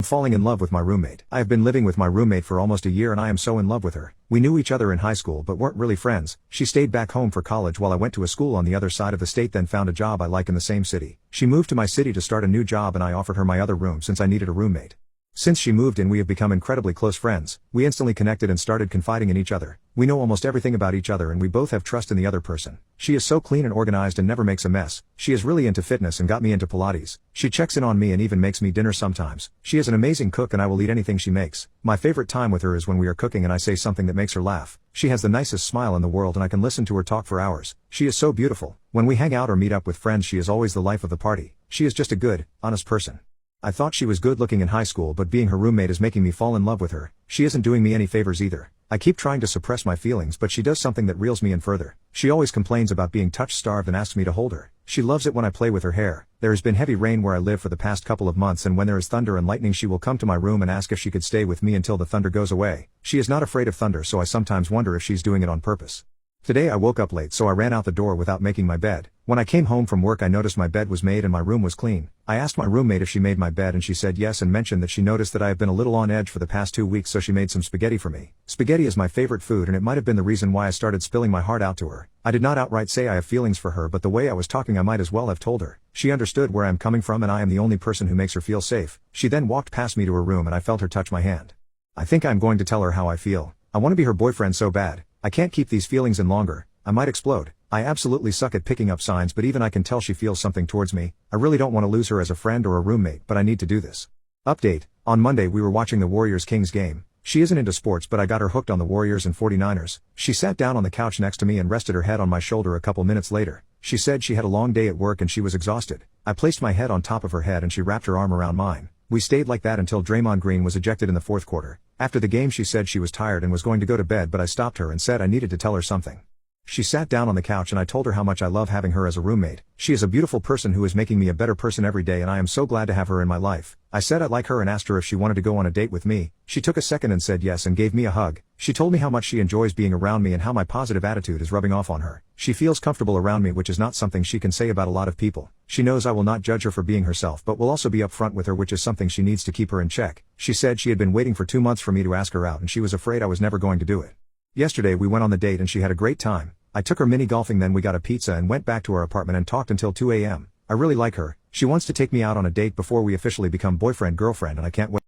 I'm falling in love with my roommate. I have been living with my roommate for almost a year and I am so in love with her. We knew each other in high school but weren't really friends. She stayed back home for college while I went to a school on the other side of the state, then found a job I like in the same city. She moved to my city to start a new job and I offered her my other room since I needed a roommate. Since she moved in we have become incredibly close friends. We instantly connected and started confiding in each other. We know almost everything about each other and we both have trust in the other person. She is so clean and organized and never makes a mess. She is really into fitness and got me into Pilates. She checks in on me and even makes me dinner sometimes. She is an amazing cook and I will eat anything she makes. My favorite time with her is when we are cooking and I say something that makes her laugh. She has the nicest smile in the world and I can listen to her talk for hours. She is so beautiful. When we hang out or meet up with friends she is always the life of the party. She is just a good, honest person. I thought she was good looking in high school but being her roommate is making me fall in love with her. She isn't doing me any favors either. I keep trying to suppress my feelings but she does something that reels me in further. She always complains about being touch-starved and asks me to hold her. She loves it when I play with her hair. There has been heavy rain where I live for the past couple of months and when there is thunder and lightning she will come to my room and ask if she could stay with me until the thunder goes away. She is not afraid of thunder so I sometimes wonder if she's doing it on purpose. Today I woke up late so I ran out the door without making my bed. When I came home from work I noticed my bed was made and my room was clean. I asked my roommate if she made my bed and she said yes and mentioned that she noticed that I have been a little on edge for the past 2 weeks so she made some spaghetti for me. Spaghetti is my favorite food and it might have been the reason why I started spilling my heart out to her. I did not outright say I have feelings for her but the way I was talking I might as well have told her. She understood where I am coming from and I am the only person who makes her feel safe. She then walked past me to her room and I felt her touch my hand. I think I'm going to tell her how I feel. I want to be her boyfriend so bad. I can't keep these feelings in longer. I might explode. I absolutely suck at picking up signs but even I can tell she feels something towards me. I really don't want to lose her as a friend or a roommate but I need to do this. Update. On Monday we were watching the Warriors-Kings game. She isn't into sports but I got her hooked on the Warriors and 49ers. She sat down on the couch next to me and rested her head on my shoulder a couple minutes later. She said she had a long day at work and she was exhausted. I placed my head on top of her head and she wrapped her arm around mine. We stayed like that until Draymond Green was ejected in the fourth quarter. After the game she said she was tired and was going to go to bed but I stopped her and said I needed to tell her something. She sat down on the couch and I told her how much I love having her as a roommate. She is a beautiful person who is making me a better person every day and I am so glad to have her in my life. I said I'd like her and asked her if she wanted to go on a date with me. She took a second and said yes and gave me a hug. She told me how much she enjoys being around me and how my positive attitude is rubbing off on her. She feels comfortable around me which is not something she can say about a lot of people. She knows I will not judge her for being herself but will also be upfront with her which is something she needs to keep her in check. She said she had been waiting for 2 months for me to ask her out and she was afraid I was never going to do it. Yesterday we went on the date and she had a great time. I took her mini golfing then we got a pizza and went back to our apartment and talked until 2 a.m. I really like her. She wants to take me out on a date before we officially become boyfriend-girlfriend and I can't wait.